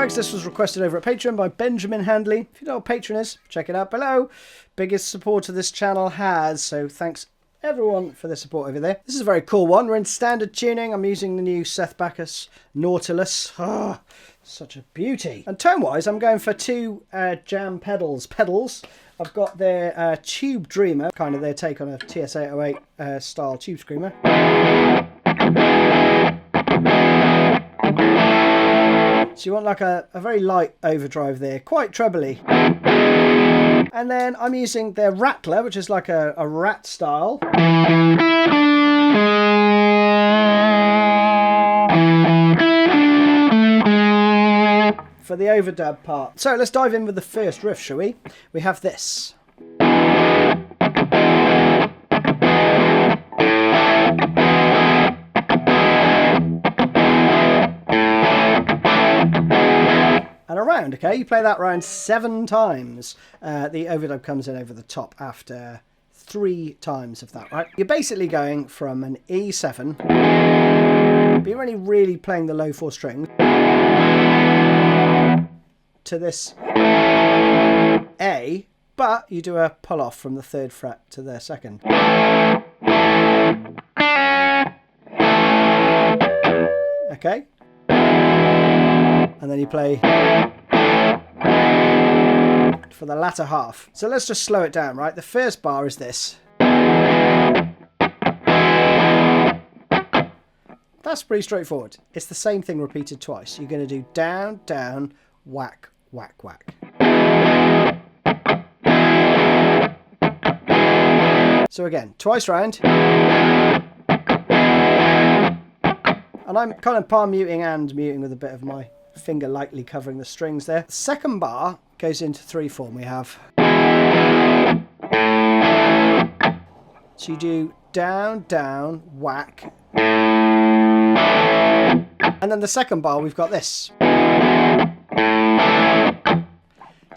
folks, this was requested over at Patreon by Benjamin Handley. If you know what Patreon is, check it out below. Biggest supporter this channel has, so thanks everyone for the support over there. This is a very cool one. We're in standard tuning. I'm using the new Seth Backus Nautilus. Oh, such a beauty. And tone-wise, I'm going for two Jam pedals. I've got their Tube Dreamer, kind of their take on a TS-808 style tube screamer. So you want like a very light overdrive there, quite trebly. And then I'm using their Rattler, which is like a rat style. For the overdub part. So let's dive in with the first riff, shall we? We have this. And a round, okay? You play that round 7 times. The overdub comes in over the top after 3 times of that, right? You're basically going from an E7, but you're only really playing the low 4 strings, to this A, but you do a pull off from the 3rd fret to the 2nd. Okay? And then you play for the latter half. So let's just slow it down, right? The first bar is this. That's pretty straightforward. It's the same thing repeated twice. You're going to do down, down, whack, whack, whack. So again, twice round. And I'm kind of palm muting and muting with a bit of my finger lightly covering the strings there. The second bar goes into 3/4. We have. So you do down, down, whack. And then the second bar, we've got this.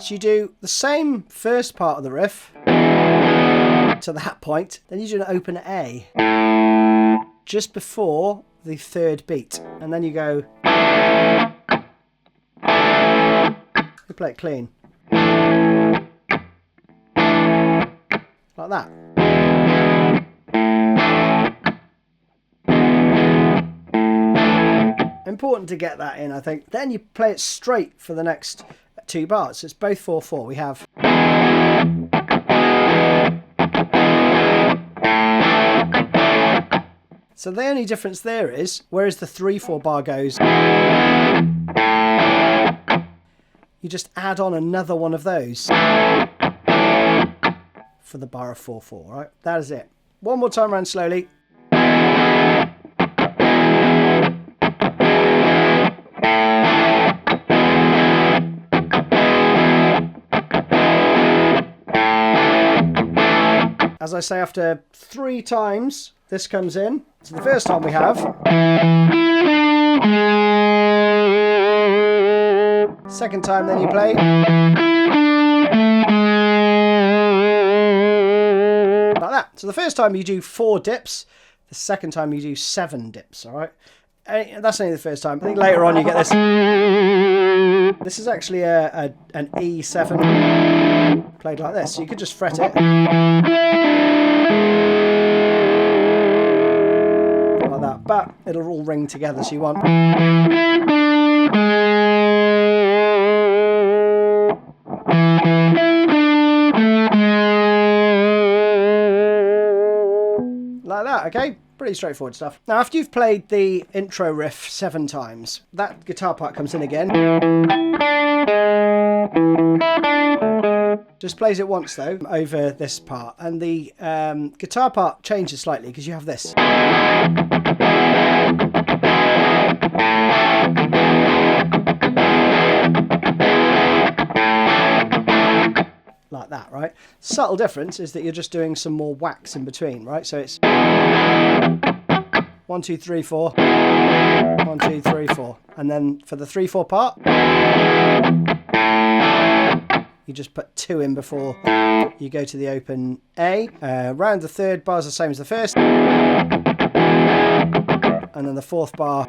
So you do the same first part of the riff to that point, then you do an open A just before the 3rd beat, and then you go. You play it clean. Like that. Important to get that in, I think. Then you play it straight for the next 2 bars. So it's both 4/4. We have. So the only difference there is, whereas the 3/4 bar goes, you just add on another one of those for the bar of 4/4, right? That is it. One more time around slowly. As I say, after 3 times, this comes in. So the first time we have. Second time, then you play. Like that. So the first time you do 4 dips. The second time you do 7 dips, all right? And that's only the first time. I think later on you get this. This is actually an E7 played like this. So you could just fret it. Like that. But it'll all ring together, so you want. Like that, okay? Pretty straightforward stuff. Now, after you've played the intro riff 7 times, that guitar part comes in again. Just plays it once, though, over this part. And the guitar part changes slightly because you have this. Like that, right? Subtle difference is that you're just doing some more whacks in between, right? So it's 1, 2, 3, 4, 1, 2, 3, 4, and then for the 3/4 part, you just put 2 in before you go to the open A. Round the 3rd bar is the same as the first, and then the 4th bar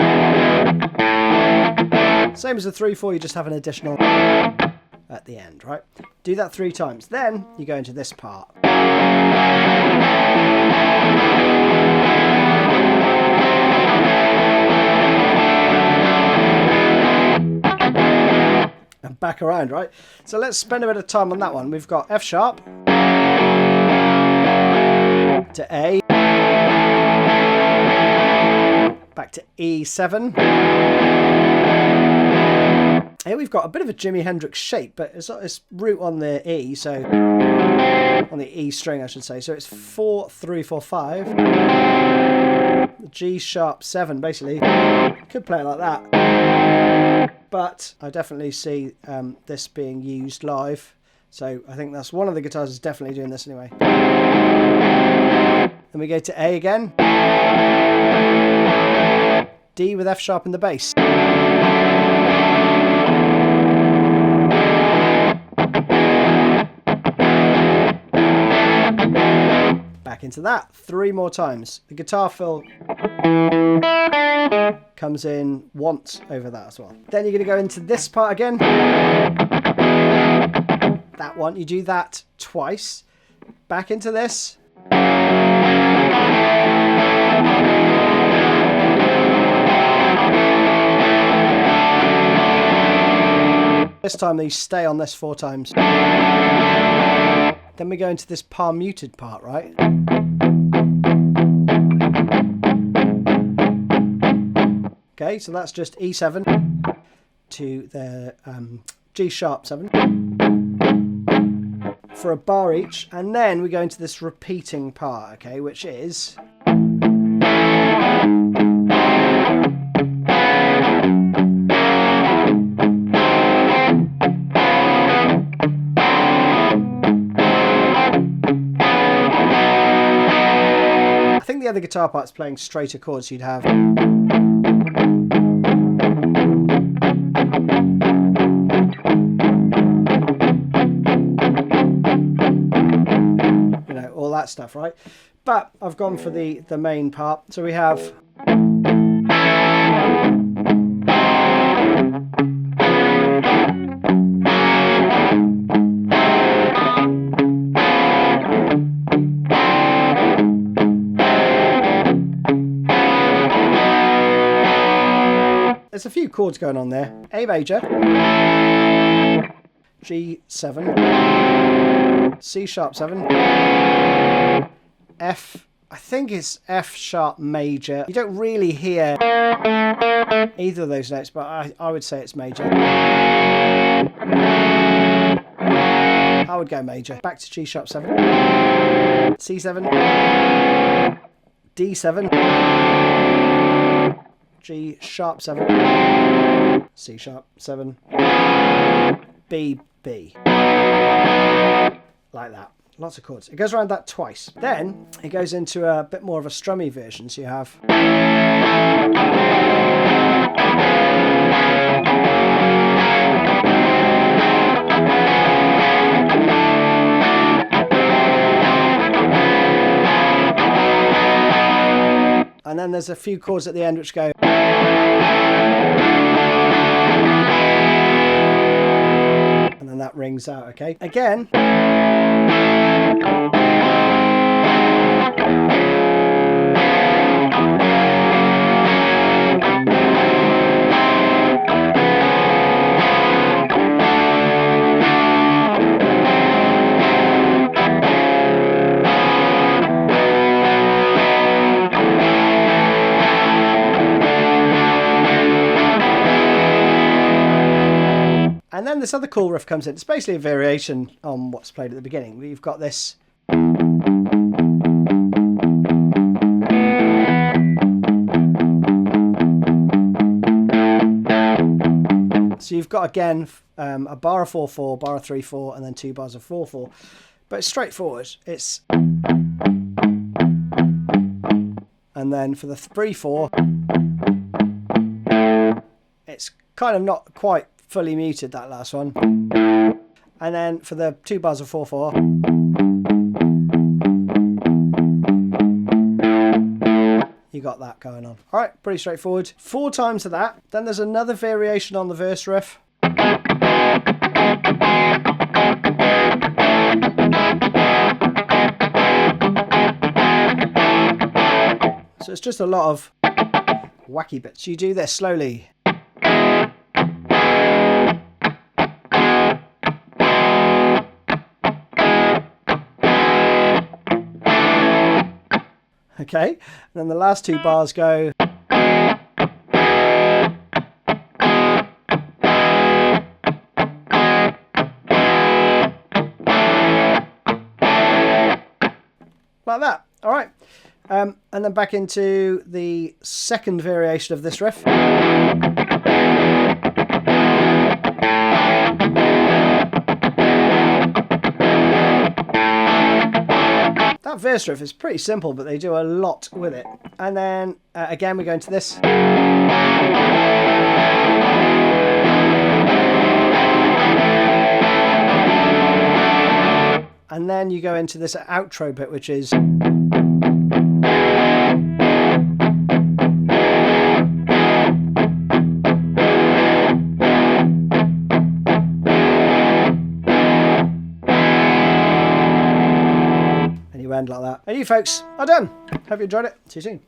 Same as the 3/4, you just have an additional at the end, right? Do that 3 times. Then you go into this part. And back around, right? So let's spend a bit of time on that one. We've got F sharp to A, back to E7. Here we've got a bit of a Jimi Hendrix shape, but it's root on the E, so on the E string, I should say. So it's 4, 3, 4, 5. G sharp 7, basically. Could play it like that, but I definitely see this being used live. So I think that's one of the guitars is definitely doing this anyway. Then we go to A again. D with F sharp in the bass. Back into that 3 more times. The guitar fill comes in once over that as well. Then you're going to go into this part again. That one, you do that twice. Back into this. This time you stay on this 4 times. Then we go into this palm muted part, right? Okay, so that's just E7 to the G sharp 7 for a bar each, and then we go into this repeating part, okay, which is I think the other guitar part's playing straighter chords, so you'd have all that stuff, right? But I've gone for the main part. So we have there's a few chords going on there. A major, G7, C sharp 7, F, I think it's F sharp major. You don't really hear either of those notes, but I would say it's major. I would go major. Back to G sharp 7, C7, D7, G sharp 7, C sharp 7, B, B. Like that. Lots of chords. It goes around that twice. Then it goes into a bit more of a strummy version. So you have and then there's a few chords at the end which go and then that rings out, okay? Again. And then this other cool riff comes in. It's basically a variation on what's played at the beginning. We've got this. So you've got, again, a bar of 4/4, bar of 3/4, and then 2 bars of 4/4. But it's straightforward. It's... And then for the 3/4, it's kind of not quite fully muted, that last one. And then for the 2 bars of 4/4, you got that going on. All right, pretty straightforward. 4 times of that. Then there's another variation on the verse riff. So it's just a lot of wacky bits. You do this slowly. Okay, and then the last 2 bars go. Like that. All right. And then back into the second variation of this riff. That verse riff is pretty simple, but they do a lot with it. And then again, we go into this. And then you go into this outro bit, which is... and you end like that. And you folks are done. Hope you enjoyed it. See you soon.